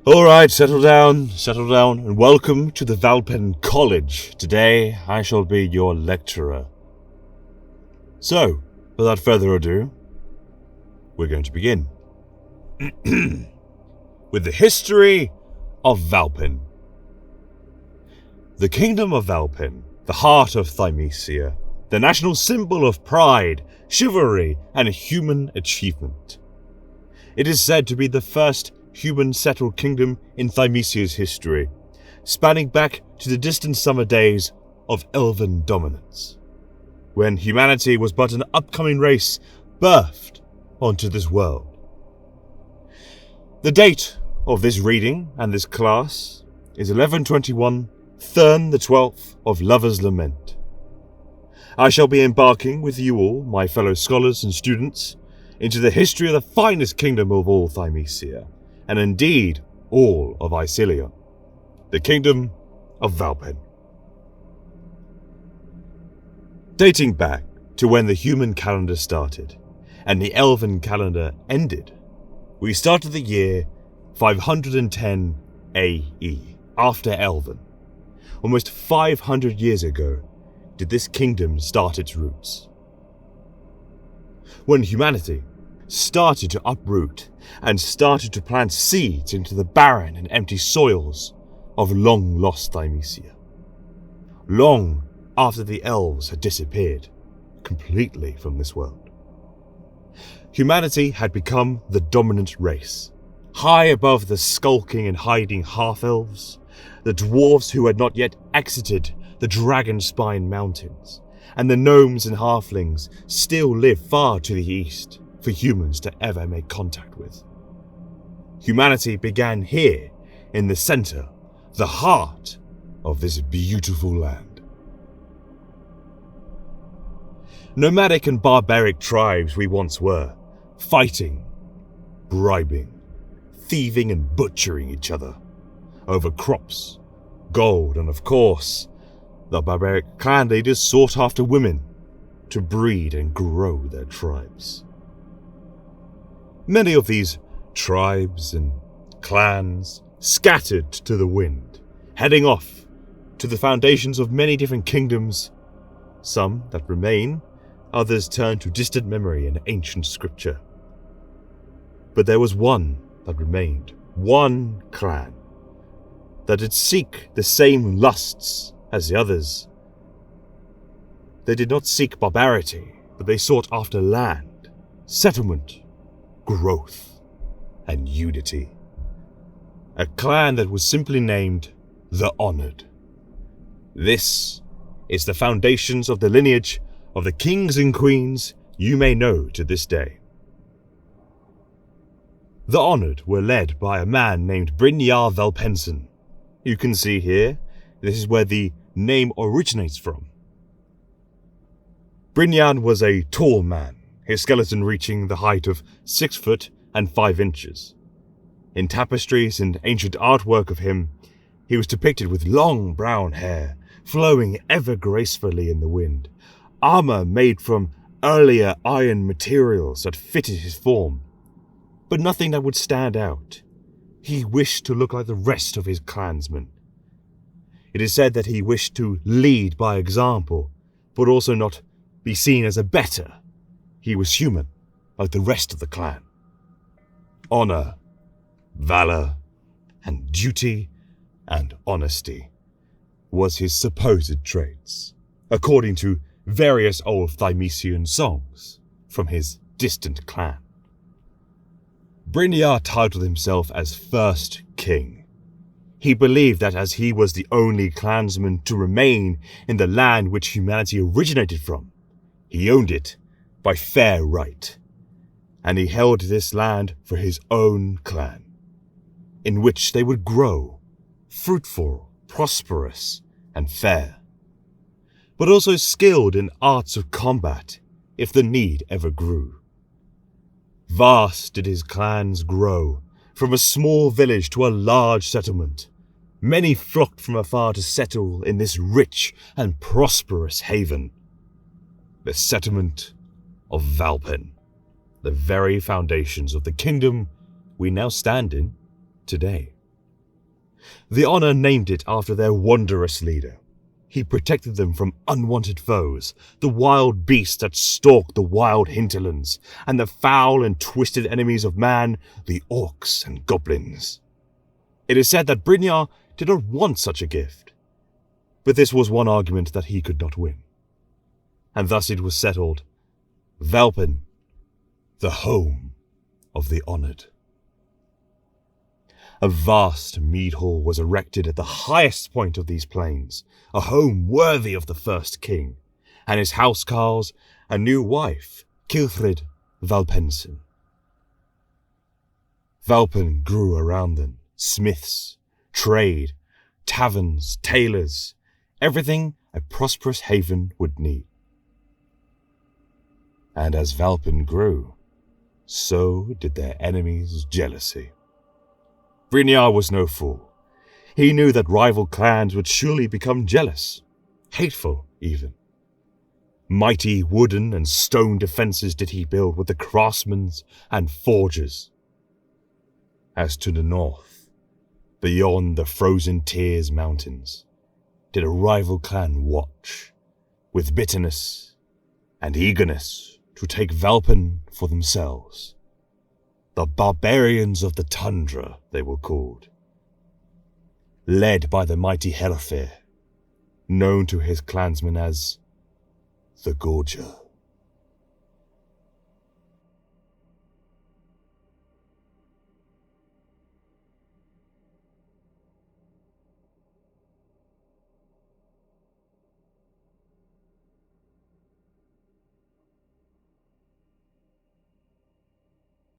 Alright, settle down, and welcome to the Valpen College. Today, I shall be your lecturer. So, without further ado, we're going to begin. With the history of Valpan. The Kingdom of Valpin, the heart of Thymesia, the national symbol of pride, chivalry, and human achievement. It is said to be the first human-settled kingdom in Thymesia's history, spanning back to the distant summer days of elven dominance, when humanity was but an upcoming race birthed onto this world. The date of this reading and this class is 1121, Thurn the 12th of Lover's Lament. I shall be embarking with you all, my fellow scholars and students, into the history of the finest kingdom of all Thymesia, and indeed all of Icilion, the Kingdom of Valpan. Dating back to when the human calendar started and the elven calendar ended, we started the year 510 AE, after Elven. Almost 500 years ago did this kingdom start its roots. When humanity started to uproot and started to plant seeds into the barren and empty soils of long-lost Thymesia. Long after the elves had disappeared completely from this world. Humanity had become the dominant race, high above the skulking and hiding half-elves, the dwarves who had not yet exited the Dragonspine Mountains, and the gnomes and halflings still live far to the east for humans to ever make contact with. Humanity began here, in the center, the heart of this beautiful land. Nomadic and barbaric tribes we once were, fighting, bribing, thieving and butchering each other over crops, gold, and of course, the barbaric clan leaders sought after women to breed and grow their tribes. Many of these tribes and clans scattered to the wind, heading off to the foundations of many different kingdoms. Some that remain, others turn to distant memory and ancient scripture. But there was one that remained, one clan, that did seek the same lusts as the others. They did not seek barbarity, but they sought after land, settlement, growth, and unity. A clan that was simply named the Honored. This is the foundations of the lineage of the kings and queens you may know to this day. The Honored were led by a man named Brynjar Valpensen. You can see here, this is where the name originates from. Brynjar was a tall man, his skeleton reaching the height of 6 foot and 5 inches. In tapestries and ancient artwork of him, he was depicted with long brown hair, flowing ever gracefully in the wind, armor made from earlier iron materials that fitted his form, but nothing that would stand out. He wished to look like the rest of his clansmen. It is said that he wished to lead by example, but also not be seen as a better. He was human, like the rest of the clan. Honor, valor, and duty, and honesty was his supposed traits, according to various old Thymesian songs from his distant clan. Brynjar titled himself as First King. He believed that as he was the only clansman to remain in the land which humanity originated from, he owned it by fair right, and he held this land for his own clan, in which they would grow, fruitful, prosperous, and fair, but also skilled in arts of combat if the need ever grew. Vast did his clans grow, from a small village to a large settlement. Many flocked from afar to settle in this rich and prosperous haven, the settlement of Valpen, the very foundations of the kingdom we now stand in today. The honor named it after their wondrous leader. He protected them from unwanted foes, the wild beasts that stalked the wild hinterlands, and the foul and twisted enemies of man, the orcs and goblins. It is said that Brynjar did not want such a gift, but this was one argument that he could not win. And thus it was settled, Valpen, the home of the honored. A vast mead hall was erected at the highest point of these plains, a home worthy of the first king, and his housecarls, a new wife, Kilthrid Valpensen. Valpen grew around them, smiths, trade, taverns, tailors, everything a prosperous haven would need. And as Valpen grew, so did their enemies' jealousy. Brynjar was no fool. He knew that rival clans would surely become jealous, hateful even. Mighty wooden and stone defences did he build with the craftsmen and forgers. As to the north, beyond the frozen Tears Mountains, did a rival clan watch, with bitterness and eagerness to take Valpen for themselves. The Barbarians of the Tundra, they were called. Led by the mighty Helafir, known to his clansmen as the Gorger.